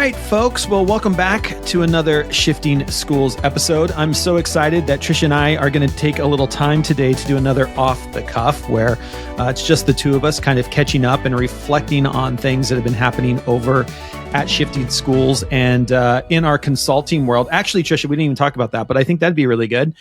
right, folks. Well, welcome back to another Shifting Schools episode. I'm so excited that Tricia and I are going to take a little time today to do another off the cuff where it's just the two of us kind of catching up and reflecting on things that have been happening over at Shifting Schools and in our consulting world. Actually, Tricia, we didn't even talk about that, but I think that'd be really good.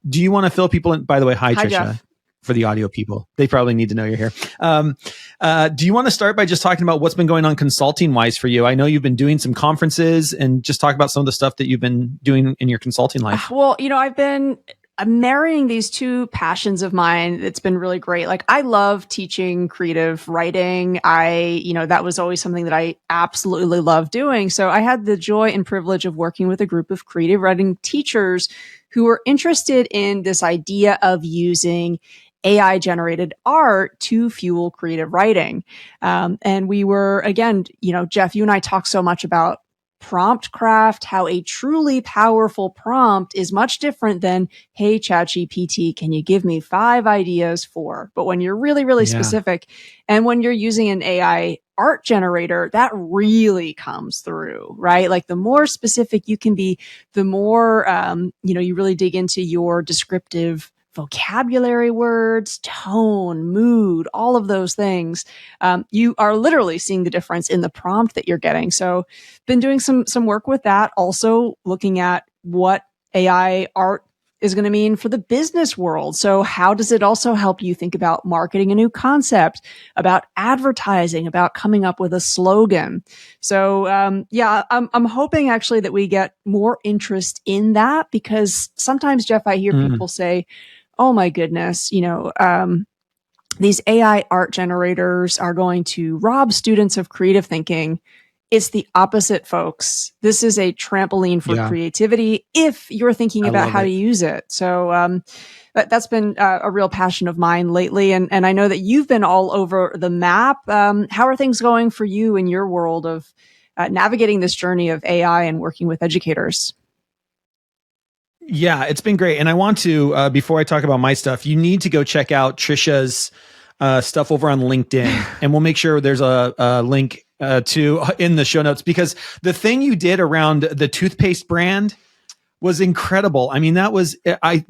Do you want to fill people in? By the way, hi Tricia. Jeff. For the audio people, they probably need to know you're here. Do you want to start by just talking about what's been going on consulting wise for you? I know you've been doing some conferences and just talk about some of the stuff that you've been doing in your consulting life. Well, I'm marrying these two passions of mine. It's been really great. Like, I love teaching creative writing. That was always something that I absolutely love doing. So I had the joy and privilege of working with a group of creative writing teachers who were interested in this idea of using AI generated art to fuel creative writing. And we were, again, Jeff, you and I talk so much about prompt craft, how a truly powerful prompt is much different than, hey, ChatGPT, can you give me 5 ideas for? But when you're really, really specific, and when you're using an AI art generator, that really comes through, right? Like, the more specific you can be, the more, you really dig into your descriptive vocabulary, words, tone, mood, all of those things. You are literally seeing the difference in the prompt that you're getting. So been doing some work with that. Also looking at what AI art is going to mean for the business world. So how does it also help you think about marketing a new concept, about advertising, about coming up with a slogan? So, I'm hoping actually that we get more interest in that, because sometimes, Jeff, I hear people say, oh my goodness, these AI art generators are going to rob students of creative thinking. It's the opposite, folks. This is a trampoline for creativity if you're thinking about how to use it. So that's been a real passion of mine lately. And I know that you've been all over the map. How are things going for you in your world of navigating this journey of AI and working with educators? Yeah, it's been great. And I want to, before I talk about my stuff, you need to go check out Tricia's stuff over on LinkedIn. And we'll make sure there's a link to in the show notes, because the thing you did around the toothpaste brand was incredible. I mean,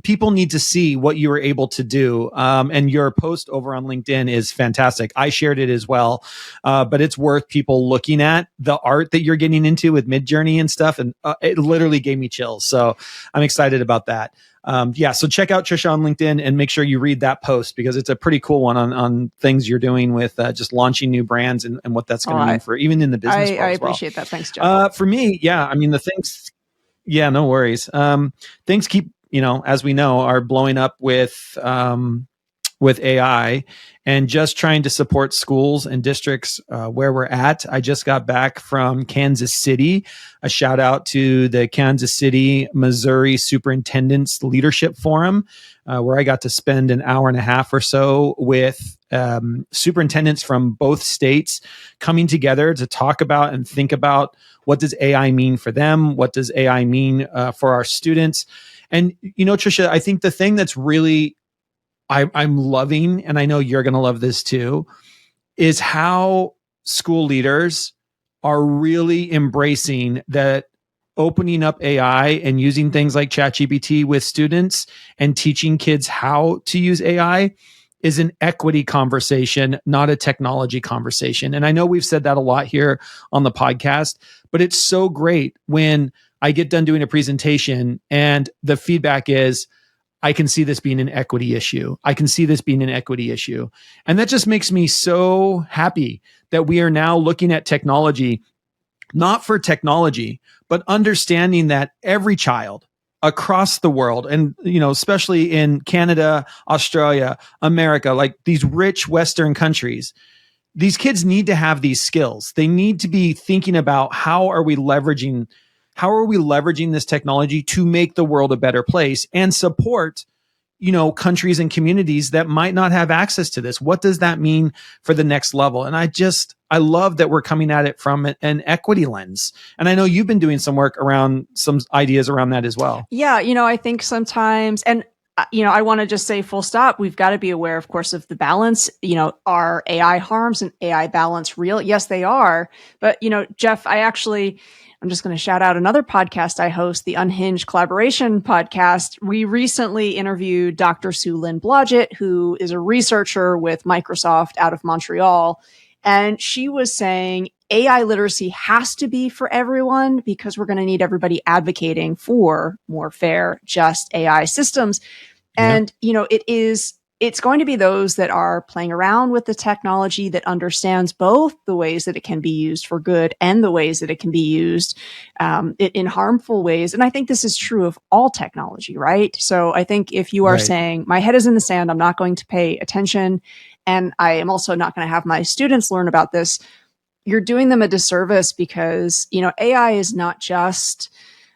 people need to see what you were able to do. And your post over on LinkedIn is fantastic. I shared it as well. But it's worth people looking at the art that you're getting into with Midjourney and stuff. And it literally gave me chills. So I'm excited about that. So check out Tricia on LinkedIn and make sure you read that post, because it's a pretty cool one on things you're doing with just launching new brands and what that's going to mean for even in the business world. I appreciate that. Thanks, Jeff. For me, the things. Yeah, no worries. Things keep, as we know, are blowing up with AI, and just trying to support schools and districts where we're at. I just got back from Kansas City. A shout out to the Kansas City, Missouri Superintendent's Leadership Forum, where I got to spend an hour and a half or so with superintendents from both states coming together to talk about and think about, what does AI mean for them? What does AI mean for our students? And, Tricia, I think the thing that's really I'm loving, and I know you're going to love this too, is how school leaders are really embracing that, opening up AI and using things like ChatGPT with students and teaching kids how to use AI is an equity conversation, not a technology conversation. And I know we've said that a lot here on the podcast, but it's so great when I get done doing a presentation and the feedback is, I can see this being an equity issue. I can see this being an equity issue. And that just makes me so happy that we are now looking at technology, not for technology, but understanding that every child across the world, and especially in Canada, Australia, America, like these rich Western countries, these kids need to have these skills. They need to be thinking about how are we leveraging this technology to make the world a better place and support countries and communities that might not have access to this. What does that mean for the next level? And I love that we're coming at it from an equity lens. And I know you've been doing some work around some ideas around that as well. Yeah. I think sometimes, and I want to just say full stop. We've got to be aware, of course, of the balance. Are AI harms and AI balance real? Yes, they are. But, Jeff, I'm just going to shout out another podcast I host, the Unhinged Collaboration Podcast. We recently interviewed Dr. Sue Lynn Blodgett, who is a researcher with Microsoft out of Montreal. And she was saying AI literacy has to be for everyone because we're going to need everybody advocating for more fair, just AI systems. And, it's going to be those that are playing around with the technology that understands both the ways that it can be used for good and the ways that it can be used in harmful ways. And I think this is true of all technology, right? So I think if you are saying, my head is in the sand, I'm not going to pay attention, and I am also not going to have my students learn about this, you're doing them a disservice because, AI is not just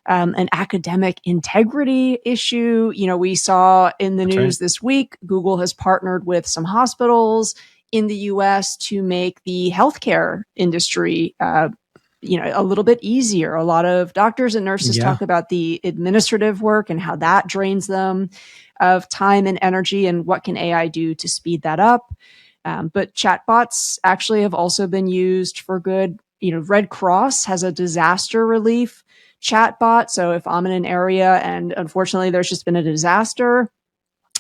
an academic integrity issue. We saw in the news this week, Google has partnered with some hospitals in the US to make the healthcare industry, a little bit easier. A lot of doctors and nurses talk about the administrative work and how that drains them of time and energy, and what can AI do to speed that up. But chatbots actually have also been used for good. Red Cross has a disaster relief chatbot. So if I'm in an area and unfortunately there's just been a disaster,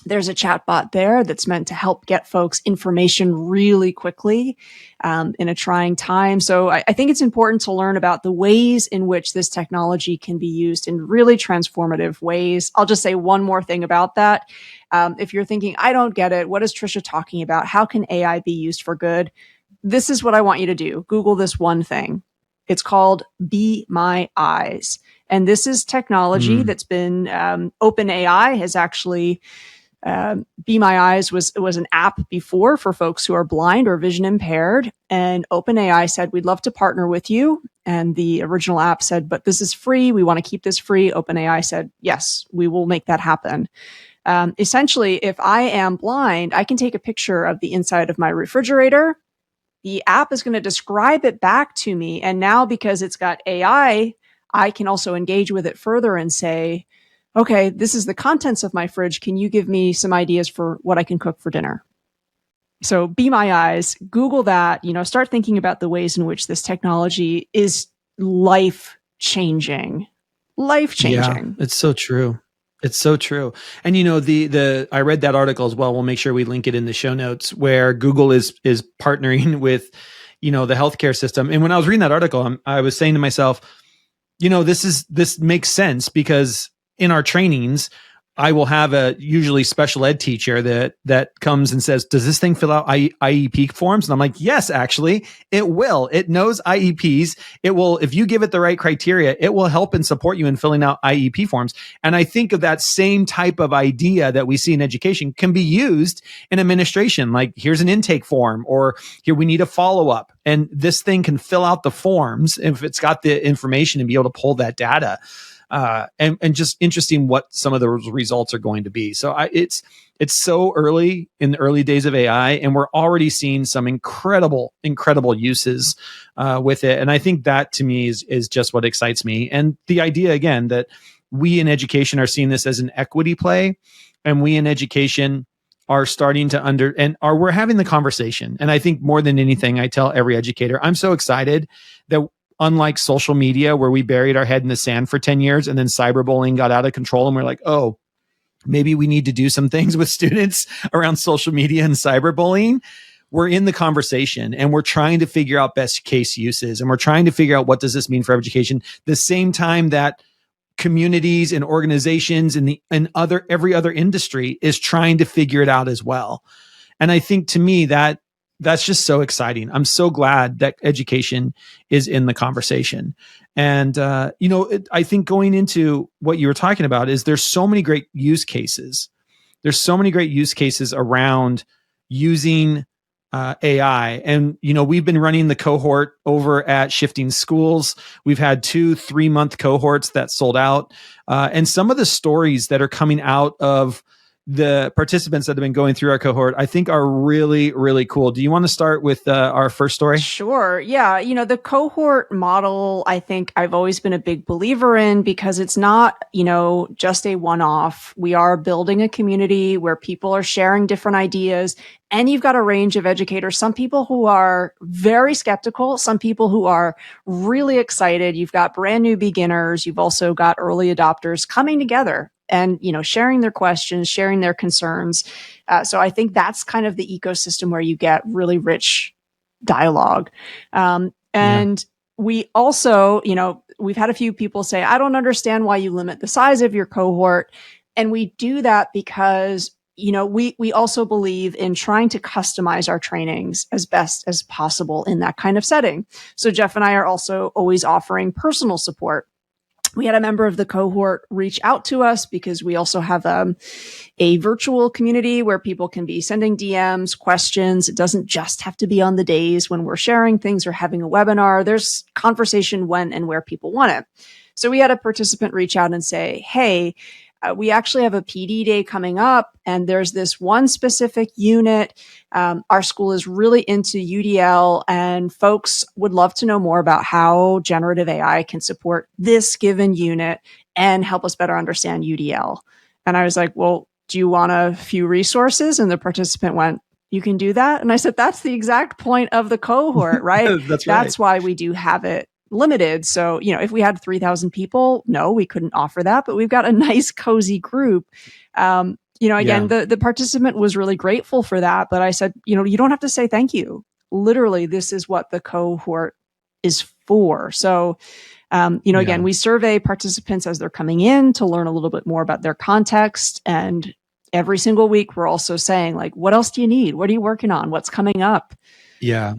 there's a chatbot there that's meant to help get folks information really quickly in a trying time. So I think it's important to learn about the ways in which this technology can be used in really transformative ways. I'll just say one more thing about that. If you're thinking, I don't get it, what is Tricia talking about? How can AI be used for good? This is what I want you to do. Google this one thing. It's called Be My Eyes. And this is technology that's been, OpenAI has actually, Be My Eyes was an app before for folks who are blind or vision impaired. And OpenAI said, we'd love to partner with you. And the original app said, but this is free. We want to keep this free. OpenAI said, yes, we will make that happen. Essentially, if I am blind, I can take a picture of the inside of my refrigerator. The app is going to describe it back to me. And now because it's got AI, I can also engage with it further and say, okay, this is the contents of my fridge. Can you give me some ideas for what I can cook for dinner? So Be My Eyes, Google that, start thinking about the ways in which this technology is life-changing. Life-changing. Yeah, it's so true. It's so true. And I read that article as well. We'll make sure we link it in the show notes, where Google is partnering with, the healthcare system. And when I was reading that article, I was saying to myself, this makes sense, because in our trainings, I will have a usually special ed teacher that comes and says, does this thing fill out IEP forms? And I'm like, yes, actually it will. It knows IEPs. It will, if you give it the right criteria, it will help and support you in filling out IEP forms. And I think of that same type of idea that we see in education can be used in administration. Like, here's an intake form, or here we need a follow-up. And this thing can fill out the forms if it's got the information and be able to pull that data. And just interesting what some of the results are going to be. So it's so early in the early days of AI, and we're already seeing some incredible uses with it. And I think that to me is just what excites me. And the idea, again, that we in education are seeing this as an equity play, and we in education are starting to we're having the conversation. And I think more than anything, I tell every educator, I'm so excited that, unlike social media, where we buried our head in the sand for 10 years and then cyberbullying got out of control, and we're like, oh, maybe we need to do some things with students around social media and cyberbullying. We're in the conversation, and we're trying to figure out best case uses, and we're trying to figure out what does this mean for education, the same time that communities and organizations and every other industry is trying to figure it out as well. And I think, to me, that's just so exciting. I'm so glad that education is in the conversation. And, I think going into what you were talking about is there's so many great use cases. There's so many great use cases around using AI. And, we've been running the cohort over at Shifting Schools. We've had 2-3 month cohorts that sold out. And some of the stories that are coming out of the participants that have been going through our cohort, I think are really, really cool. Do you want to start with our first story? Sure. Yeah. The cohort model, I think I've always been a big believer in, because it's not, just a one-off. We are building a community where people are sharing different ideas, and you've got a range of educators, some people who are very skeptical, some people who are really excited. You've got brand new beginners. You've also got early adopters coming together and, sharing their questions, sharing their concerns. So I think that's kind of the ecosystem where you get really rich dialogue. And we also, we've had a few people say, I don't understand why you limit the size of your cohort. And we do that because, we also believe in trying to customize our trainings as best as possible in that kind of setting. So Jeff and I are also always offering personal support. We had a member of the cohort reach out to us because we also have a virtual community where people can be sending DMs, questions. It doesn't just have to be on the days when we're sharing things or having a webinar. There's conversation when and where people want it. So we had a participant reach out and say, hey, we actually have a PD day coming up, and there's this one specific unit. Our school is really into UDL, and folks would love to know more about how generative AI can support this given unit and help us better understand UDL. And I was like, well, do you want a few resources? And the participant went, you can do that? And I said, that's the exact point of the cohort, right? That's why we do have it limited. So, if we had 3,000 people, no, we couldn't offer that, but we've got a nice cozy group. The participant was really grateful for that, but I said, you don't have to say thank you. Literally, this is what the cohort is for. So, again, we survey participants as they're coming in to learn a little bit more about their context. And every single week, we're also saying, like, what else do you need? What are you working on? What's coming up? Yeah.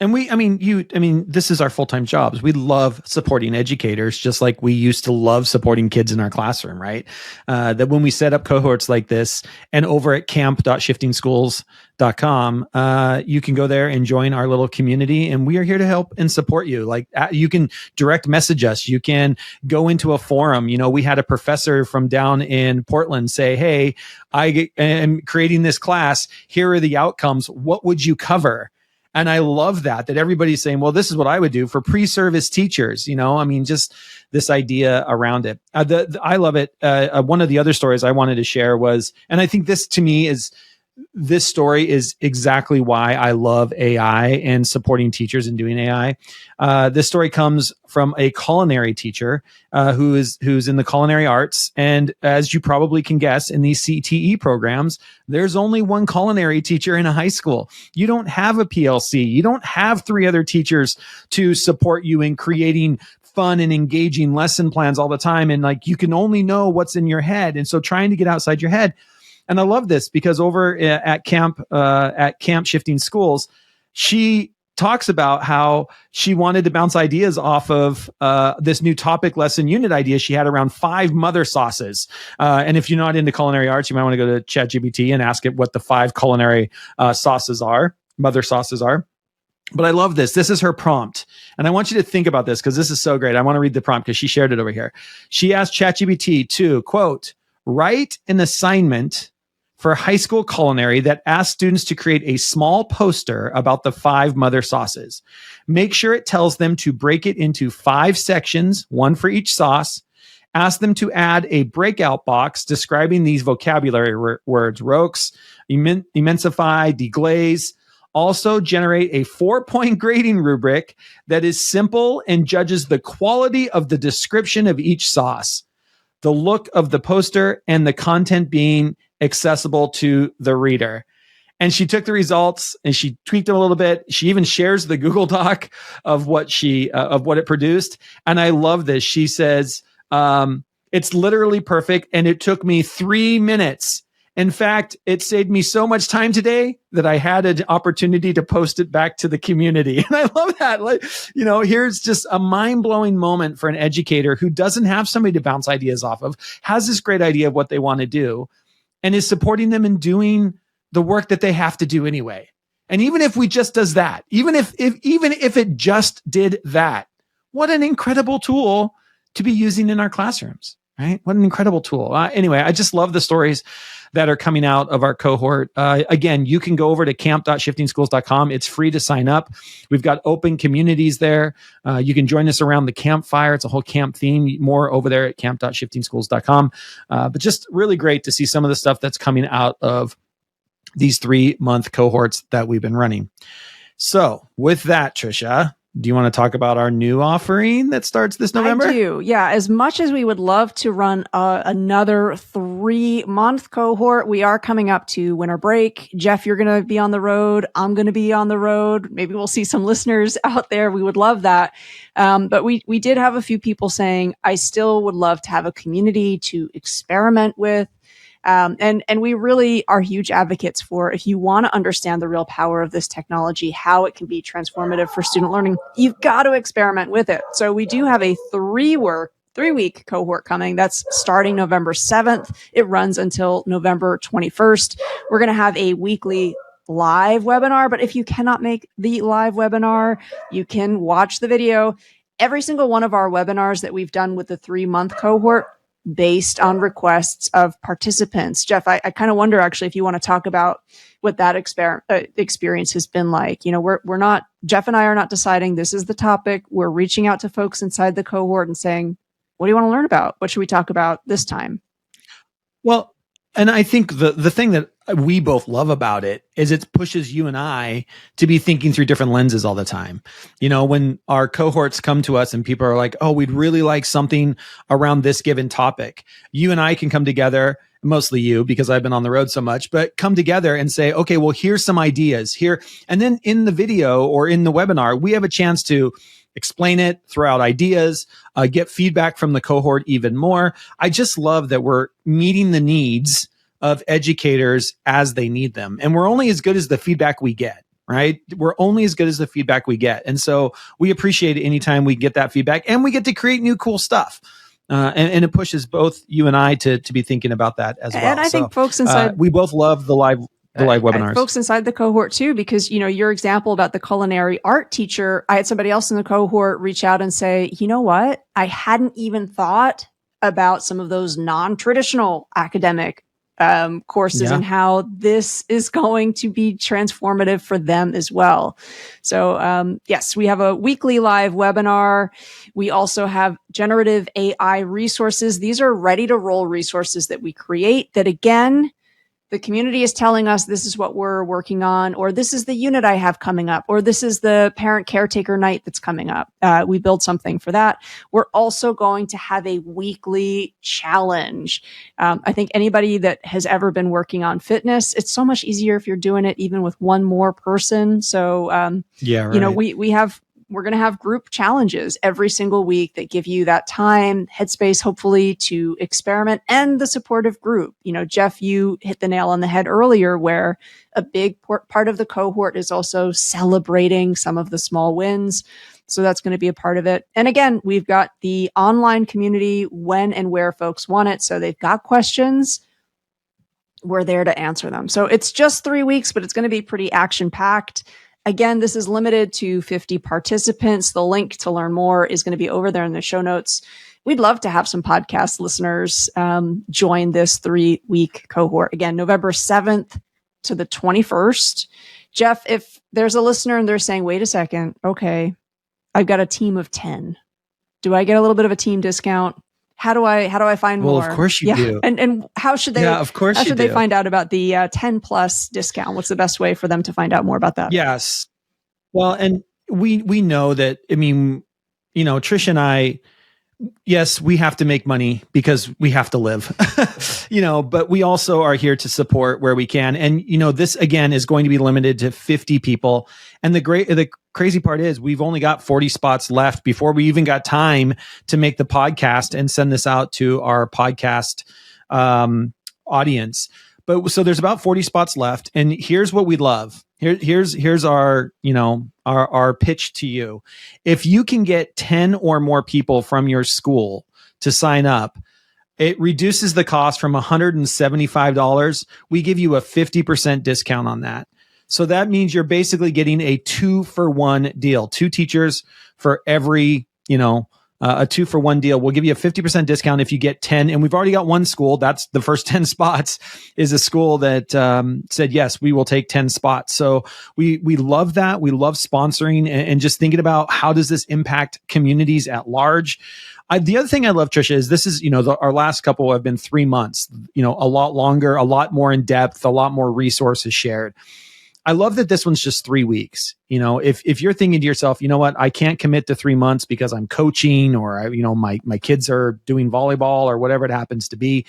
And this is our full-time jobs. We love supporting educators, just like we used to love supporting kids in our classroom, right? That when we set up cohorts like this, and over at camp.shiftingschools.com, you can go there and join our little community, and we are here to help and support you. Like, you can direct message us. You can go into a forum. We had a professor from down in Portland say, hey, I am creating this class. Here are the outcomes. What would you cover? And I love that everybody's saying, well, this is what I would do for pre-service teachers. Just this idea around it. I love it. One of the other stories I wanted to share was, and I think this story is exactly why I love AI and supporting teachers and doing AI. This story comes from a culinary teacher who's in the culinary arts. And as you probably can guess, in these CTE programs, there's only one culinary teacher in a high school. You don't have a PLC. You don't have 3 other teachers to support you in creating fun and engaging lesson plans all the time. And you can only know what's in your head. And so trying to get outside your head. And I love this because over at Camp Shifting Schools, she talks about how she wanted to bounce ideas off of this new topic lesson unit idea she had around 5 mother sauces. And if you're not into culinary arts, you might want to go to ChatGPT and ask it what the 5 culinary mother sauces are. But I love this. This is her prompt. And I want you to think about this because this is so great. I want to read the prompt because she shared it over here. She asked ChatGPT to, quote, write an assignment for high school culinary that asks students to create a small poster about the 5 mother sauces. Make sure it tells them to break it into 5 sections, 1 for each sauce. Ask them to add a breakout box describing these vocabulary words: roques, emulsify, deglaze. Also generate a 4-point grading rubric that is simple and judges the quality of the description of each sauce, the look of the poster, and the content being accessible to the reader. And she took the results and she tweaked them a little bit. She even shares the Google Doc of what it produced. And I love this. She says, it's literally perfect. And it took me 3 minutes. In fact, it saved me so much time today that I had an opportunity to post it back to the community. And I love that. Here's just a mind-blowing moment for an educator who doesn't have somebody to bounce ideas off of, has this great idea of what they want to do, and is supporting them in doing the work that they have to do anyway. And even if we just does that, even if it just did that, what an incredible tool to be using in our classrooms, right? What an incredible tool. Anyway, I just love the stories that are coming out of our cohort. Again, you can go over to camp.shiftingschools.com. It's free to sign up. We've got open communities there. You can join us around the campfire. It's a whole camp theme. More over there at camp.shiftingschools.com. But just really great to see some of the stuff that's coming out of these 3-month cohorts that we've been running. So with that, Tricia, do you want to talk about our new offering that starts this November? I do. Yeah. As much as we would love to run another 3-month cohort, we are coming up to winter break. Jeff, you're going to be on the road. I'm going to be on the road. Maybe we'll see some listeners out there. We would love that. But we did have a few people saying, I still would love to have a community to experiment with. And we really are huge advocates for, if you want to understand the real power of this technology, how it can be transformative for student learning, you've got to experiment with it. So we do have a 3-week cohort coming. That's starting November 7th. It runs until November 21st. We're going to have a weekly live webinar, but if you cannot make the live webinar, you can watch the video. Every single one of our webinars that we've done with the 3-month cohort based on requests of participants. Jeff, I kind of wonder actually if you want to talk about what that experience has been like. You know, we're not, Jeff and I are not deciding this is the topic. We're reaching out to folks inside the cohort and saying, what do you want to learn about? What should we talk about this time? Well, and I think the thing that we both love about it is it pushes you and I to be thinking through different lenses all the time. You know, when our cohorts come to us and people are like, oh, we'd really like something around this given topic, you and I can come together, mostly you, because I've been on the road so much, but come together and say, okay, well, here's some ideas here. And then in the video or in the webinar, we have a chance to explain it, throw out ideas, get feedback from the cohort even more. I just love that we're meeting the needs of educators as they need them. And we're only as good as the feedback we get, right? We're only as good as the feedback we get. And so we appreciate it anytime we get that feedback, and we get to create new cool stuff. And it pushes both you and I to be thinking about that as well. And I think folks inside, we both love the live webinars. Folks inside the cohort too, because, you know, your example about the culinary art teacher, I had somebody else in the cohort reach out and say, you know what? I hadn't even thought about some of those non-traditional academic courses and how this is going to be transformative for them as well. So, yes, we have a weekly live webinar. We also have generative AI resources. These are ready to roll resources that we create that, again, the community is telling us this is what we're working on, or this is the unit I have coming up, or this is the parent caretaker night that's coming up. We build something for that. We're also going to have a weekly challenge. I think anybody that has ever been working on fitness, it's so much easier if you're doing it even with one more person. So, you know, we're going to have group challenges every single week that give you that time, headspace, hopefully, to experiment, and the supportive group. You know, Jeff, you hit the nail on the head earlier, where a big part of the cohort is also celebrating some of the small wins. So that's going to be a part of it. And again, we've got the online community when and where folks want it. So they've got questions. We're there to answer them. So it's just 3 weeks, but it's going to be pretty action-packed. Again, this is limited to 50 participants. The link to learn more is going to be over there in the show notes. We'd love to have some podcast listeners join this 3-week cohort. Again, November 7th to the 21st. Jeff, if there's a listener and they're saying, wait a second, okay, I've got a team of 10. Do I get a little bit of a team discount? How do I find more? Well, of course you do. And how should they? Yeah, of course how should they find out about the 10+ discount? What's the best way for them to find out more about that? Yes. Well, and we know that. I mean, you know, Tricia and I, yes, we have to make money because we have to live, you know, but we also are here to support where we can. And, you know, this again is going to be limited to 50 people. And the crazy part is we've only got 40 spots left before we even got time to make the podcast and send this out to our podcast audience. But so there's about 40 spots left. And here's what we'd love. Here's our, you know, our pitch to you. If you can get 10 or more people from your school to sign up, it reduces the cost from $175. We give you a 50% discount on that. So that means you're basically getting a 2-for-1 deal, 2 teachers for every, you know, a 2-for-1 deal. We'll give you a 50% discount if you get 10. And we've already got one school. That's the first 10 spots is a school that said, yes, we will take 10 spots. So we love that. We love sponsoring and just thinking about how does this impact communities at large. The other thing I love, Tricia, is this is, our last couple have been 3 months, a lot longer, a lot more in depth, a lot more resources shared. I love that this one's just 3 weeks. If you're thinking to yourself, you know what, I can't commit to 3 months because I'm coaching or my kids are doing volleyball or whatever it happens to be.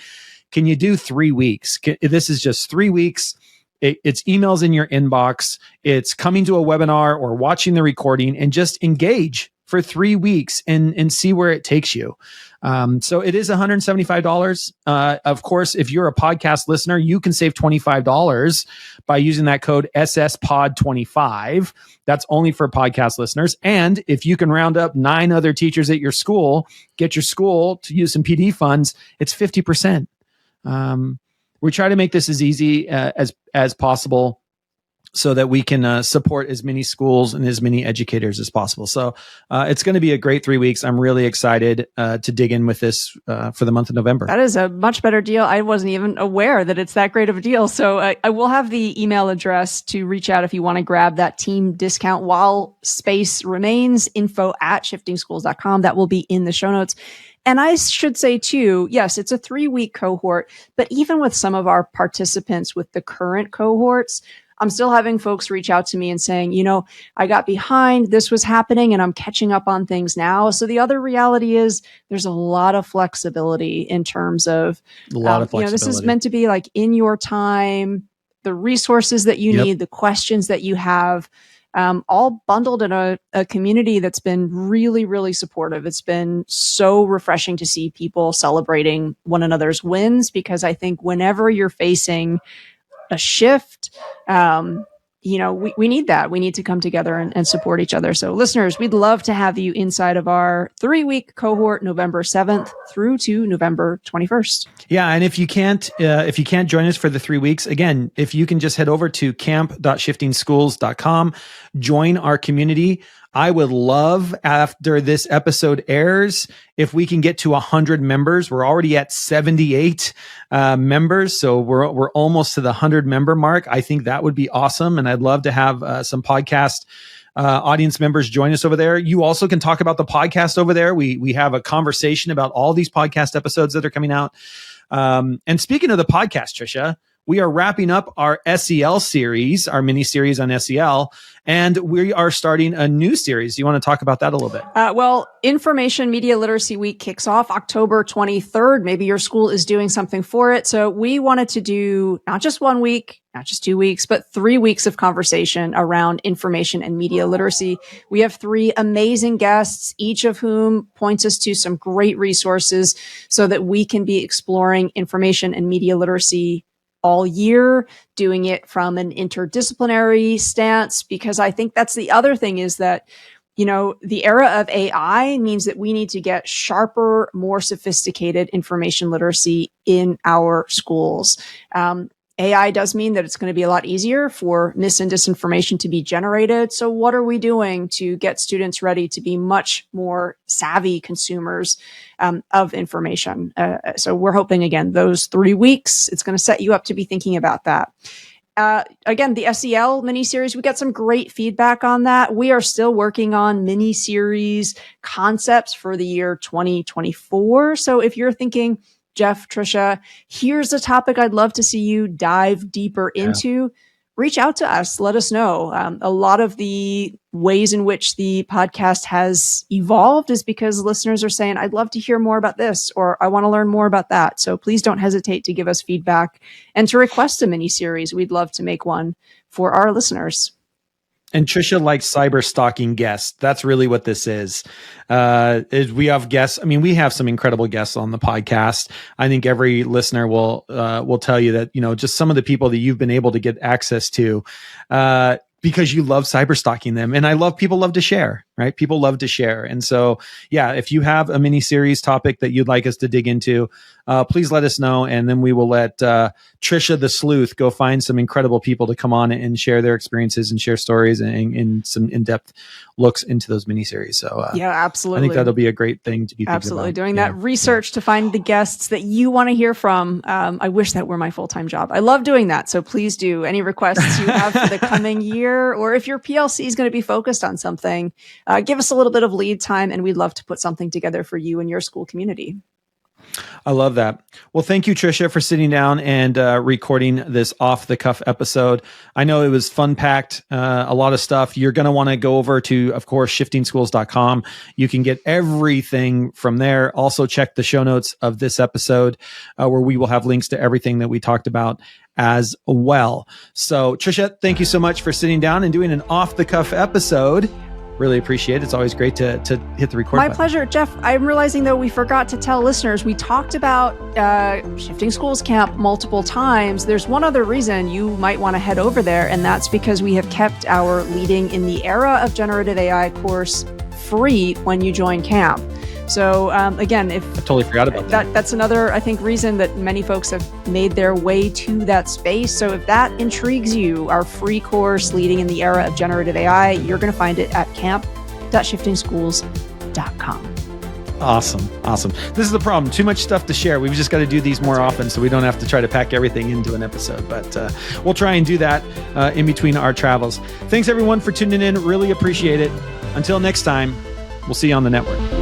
Can you do 3 weeks? This is just 3 weeks. It's emails in your inbox. It's coming to a webinar or watching the recording and just engage for 3 weeks and see where it takes you. So it is $175. Of course, if you're a podcast listener, you can save $25 by using that code SSPOD25. That's only for podcast listeners. And if you can round up 9 other teachers at your school, get your school to use some PD funds, it's 50%. We try to make this as easy as possible so that we can support as many schools and as many educators as possible. So it's going to be a great 3 weeks. I'm really excited to dig in with this for the month of November. That is a much better deal. I wasn't even aware that it's that great of a deal. So I will have the email address to reach out if you want to grab that team discount while space remains, info@shiftingschools.com. That will be in the show notes. And I should say too, yes, it's a 3-week cohort, but even with some of our participants with the current cohorts, I'm still having folks reach out to me and saying, I got behind, this was happening, and I'm catching up on things now. So the other reality is there's a lot of flexibility in terms of, this is meant to be like in your time, the resources that you need, the questions that you have, all bundled in a community that's been really, really supportive. It's been so refreshing to see people celebrating one another's wins, because I think whenever you're facing a shift, we need that. We need to come together and support each other. So listeners, we'd love to have you inside of our 3-week cohort, November 7th through to November 21st. Yeah. And if you can't join us for the 3 weeks, again, if you can just head over to camp.shiftingschools.com, join our community. I would love, after this episode airs, if we can get to 100 members. We're already at 78 members, so we're almost to the 100 member mark. I think that would be awesome, and I'd love to have some podcast audience members join us over there. You also can talk about the podcast over there. We have a conversation about all these podcast episodes that are coming out. And speaking of the podcast, Tricia, we are wrapping up our SEL series, our mini series on SEL, and we are starting a new series. Do you want to talk about that a little bit? Well, Information Media Literacy Week kicks off October 23rd. Maybe your school is doing something for it. So we wanted to do not just 1 week, not just 2 weeks, but 3 weeks of conversation around information and media literacy. We have 3 amazing guests, each of whom points us to some great resources so that we can be exploring information and media literacy all year, doing it from an interdisciplinary stance, because I think that's the other thing is that, the era of AI means that we need to get sharper, more sophisticated information literacy in our schools. AI does mean that it's going to be a lot easier for mis and disinformation to be generated. So what are we doing to get students ready to be much more savvy consumers of information? So we're hoping, again, those 3 weeks, it's going to set you up to be thinking about that. Again, the SEL mini-series, we got some great feedback on that. We are still working on mini-series concepts for the year 2024. So if you're thinking, Jeff, Tricia, here's a topic I'd love to see you dive deeper into, reach out to us. Let us know. A lot of the ways in which the podcast has evolved is because listeners are saying, I'd love to hear more about this, or I want to learn more about that. So please don't hesitate to give us feedback and to request a mini series. We'd love to make one for our listeners. And Tricia likes cyber stalking guests. That's really what this is we have guests. I mean, we have some incredible guests on the podcast. I think every listener will tell you that, just some of the people that you've been able to get access to, because you love cyber stalking them. And people love to share. right? People love to share. And so, yeah, if you have a mini series topic that you'd like us to dig into, please let us know. And then we will let Tricia the Sleuth go find some incredible people to come on and share their experiences and share stories and some in-depth looks into those miniseries. So yeah, absolutely. I think that'll be a great thing to be thinking absolutely about. Doing that research to find the guests that you want to hear from. I wish that were my full-time job. I love doing that. So please do any requests you have for the coming year, or if your PLC is going to be focused on something, give us a little bit of lead time and we'd love to put something together for you and your school community. I love that. Well, thank you, Tricia, for sitting down and recording this off-the-cuff episode. I know it was fun-packed, a lot of stuff. You're going to want to go over to, of course, shiftingschools.com. You can get everything from there. Also, check the show notes of this episode where we will have links to everything that we talked about as well. So, Tricia, thank you so much for sitting down and doing an off-the-cuff episode. Really appreciate it. It's always great to hit the record button. My pleasure. Jeff, I'm realizing, though, we forgot to tell listeners, we talked about Shifting Schools Camp multiple times. There's one other reason you might want to head over there, and that's because we have kept our Leading in the Era of Generative AI course free when you join camp. So again, if I totally forgot about that. That's another, I think, reason that many folks have made their way to that space. So if that intrigues you, our free course, Leading in the Era of Generative AI, you're going to find it at camp.shiftingschools.com. Awesome. This is the problem. Too much stuff to share. We've just got to do these more often so we don't have to try to pack everything into an episode. But we'll try and do that in between our travels. Thanks, everyone, for tuning in. Really appreciate it. Until next time, we'll see you on the network.